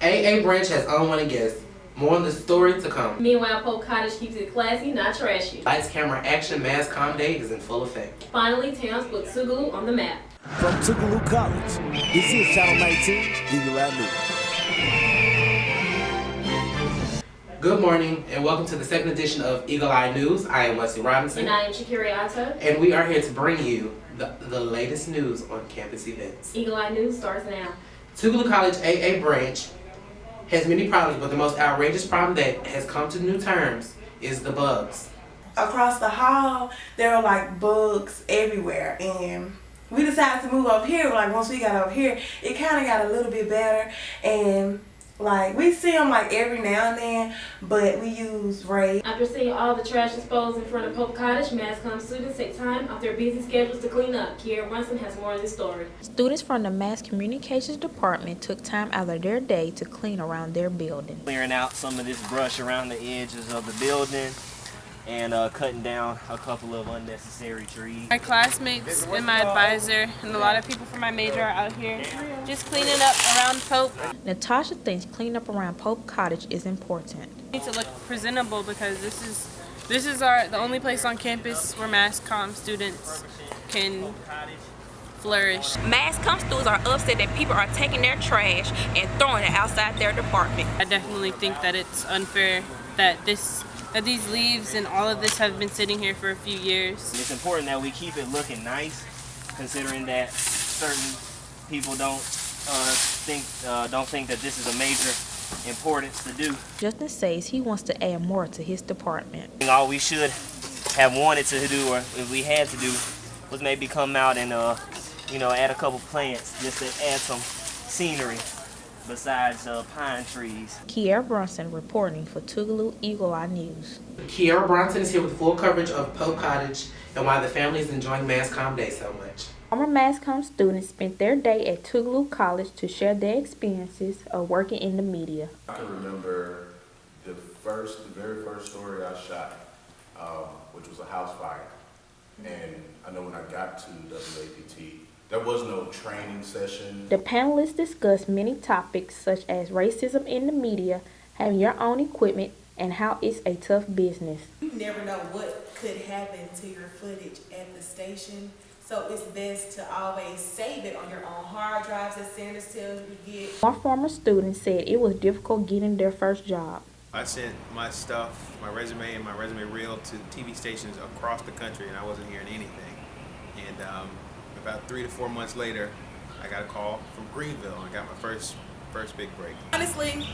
AA branch has unwanted guests. More on the story to come. Meanwhile, Polk Cottage keeps it classy, not trashy. Lights, camera, action, mass comm day is in full effect. Finally, towns put Tougaloo on the map. From Tougaloo College, this is Channel 19, Eagle Eye News. Good morning and welcome to the second edition of Eagle Eye News. I am Westlie Robinson. And I am Shaniqua Otto. And we are here to bring you the latest news on campus events. Eagle Eye News starts now. Tougaloo College AA branch has many problems, but the most outrageous problem that has come to new terms is the bugs. Across the hall, there were like bugs everywhere, and we decided to move up here. Like once we got up here, it kind of got a little bit better, and like we see them like every now and then, but we use Ray. After seeing all the trash disposed in front of Polk Cottage, mass comm students take time off their busy schedules to clean up. Kiera Brunson has more on this story. Students from the Mass Communications Department took time out of their day to clean around their building. Clearing out some of this brush around the edges of the building and cutting down a couple of unnecessary trees. My classmates and my advisor and a lot of people from my major are out here just cleaning up around Pope. Natasha thinks cleaning up around Pope Cottage is important. We need to look presentable because this is the only place on campus where mass comm students can flourish. Mass comm students are upset that people are taking their trash and throwing it outside their department. I definitely think that it's unfair that these leaves and all of this have been sitting here for a few years. It's important that we keep it looking nice, considering that certain people don't think that this is a major importance to do. Justin says he wants to add more to his department. All we should have wanted to do, or if we had to do, was maybe come out and add a couple plants just to add some scenery besides pine trees. Kiera Brunson reporting for Tougaloo Eagle Eye News. Kiera Brunson is here with full coverage of Polk Cottage and why the family is enjoying Mass Comm Day so much. Former Mass Comm students spent their day at Tougaloo College to share their experiences of working in the media. I can remember the very first story I shot, which was a house fire. And I know when I got to WAPT, there was no training session. The panelists discussed many topics such as racism in the media, having your own equipment, and how it's a tough business. You never know what could happen to your footage at the station, so it's best to always save it on your own hard drives that Sanders tells you to get. One former student said it was difficult getting their first job. I sent my stuff, my resume and my resume reel to TV stations across the country, and I wasn't hearing anything. And about 3 to 4 months later, I got a call from Greenville. I got my first big break. Honestly,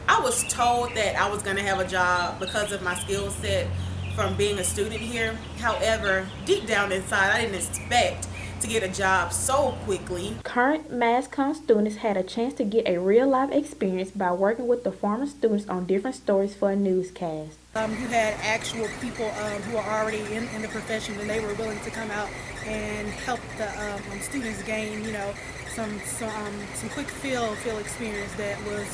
I was told that I was going to have a job because of my skill set from being a student here. However, deep down inside, I didn't expect to get a job so quickly. Current Mass Comm students had a chance to get a real-life experience by working with the former students on different stories for a newscast. You had actual people who are already in the profession, and they were willing to come out and help the students gain, some quick feel experience that was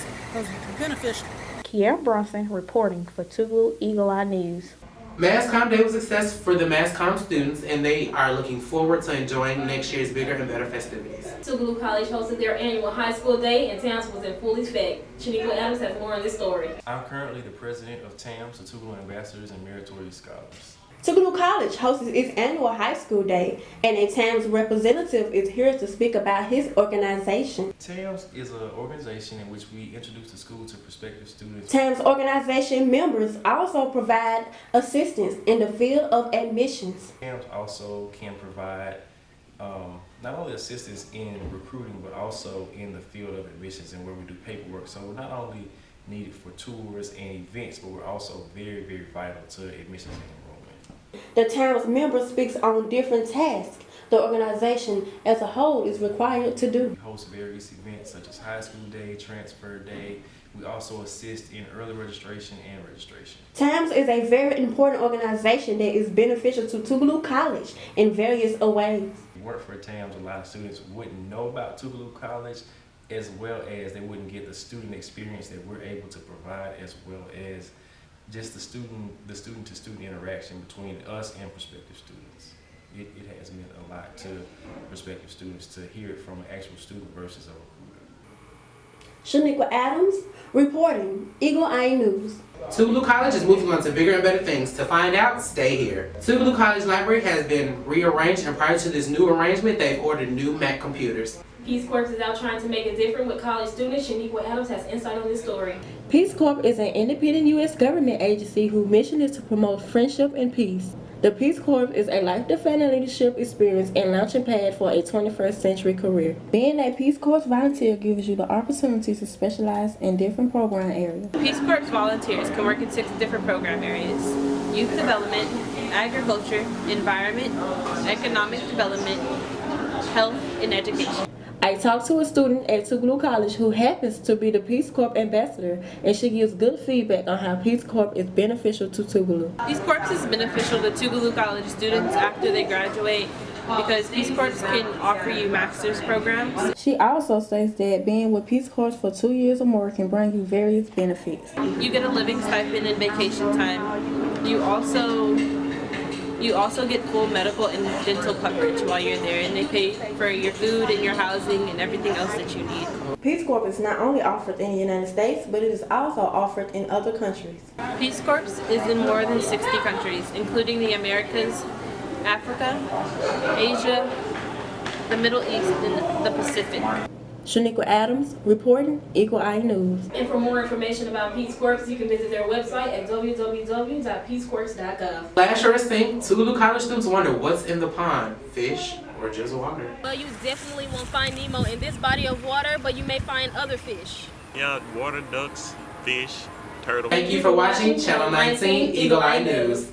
beneficial. Kiera Brunson reporting for Tougaloo Eagle Eye News. Mass Comm Day was a success for the Mass Comm students, and they are looking forward to enjoying next year's bigger and better festivities. Tougaloo College hosted their annual high school day, and TAMS was in full effect. Shaniqua Adams has more on this story. I'm currently the president of TAMS, the Tougaloo Ambassadors and Meritorious Scholars. Tougaloo College hosts its annual high school day, and a TAMS representative is here to speak about his organization. TAMS is an organization in which we introduce the school to prospective students. TAMS organization members also provide assistance in the field of admissions. TAMS also can provide not only assistance in recruiting, but also in the field of admissions and where we do paperwork. So we're not only needed for tours and events, but we're also very, very vital to admissions and enrollment. The TAMS member speaks on different tasks the organization as a whole is required to do. We host various events such as High School Day, Transfer Day. We also assist in early registration and registration. TAMS is a very important organization that is beneficial to Tougaloo College in various ways. If it weren't for TAMS, a lot of students wouldn't know about Tougaloo College, as well as they wouldn't get the student experience that we're able to provide, as well as just the student-to-student interaction between us and prospective students. It has meant a lot to prospective students to hear it from an actual student versus a recruiter. Shaniqua Adams, reporting, Eagle Eye News. Tougaloo College is moving on to bigger and better things. To find out, stay here. Tougaloo College Library has been rearranged, and prior to this new arrangement, they've ordered new Mac computers. Peace Corps is out trying to make a difference with college students. Shaniqua Adams has insight on this story. Peace Corps is an independent U.S. government agency whose mission is to promote friendship and peace. The Peace Corps is a life-defining leadership experience and launching pad for a 21st century career. Being a Peace Corps volunteer gives you the opportunity to specialize in different program areas. Peace Corps volunteers can work in 6 different program areas: youth development, agriculture, environment, economic development, health, and education. I talked to a student at Tougaloo College who happens to be the Peace Corps ambassador, and she gives good feedback on how Peace Corps is beneficial to Tougaloo. Peace Corps is beneficial to Tougaloo College students after they graduate because Peace Corps can offer you master's programs. She also states that being with Peace Corps for 2 years or more can bring you various benefits. You get a living stipend and vacation time. You also get full medical and dental coverage while you're there, and they pay for your food and your housing and everything else that you need. Peace Corps is not only offered in the United States, but it is also offered in other countries. Peace Corps is in more than 60 countries, including the Americas, Africa, Asia, the Middle East, and the Pacific. Shaniqua Adams, reporting, Eagle Eye News. And for more information about Peace Corps, you can visit their website at www.peacecorps.gov. Last year, Tougaloo College students wonder what's in the pond, fish or just water. Well, you definitely won't find Nemo in this body of water, but you may find other fish. Yeah, water ducks, fish, turtles. Thank you for watching Channel 19 Eagle Eye News.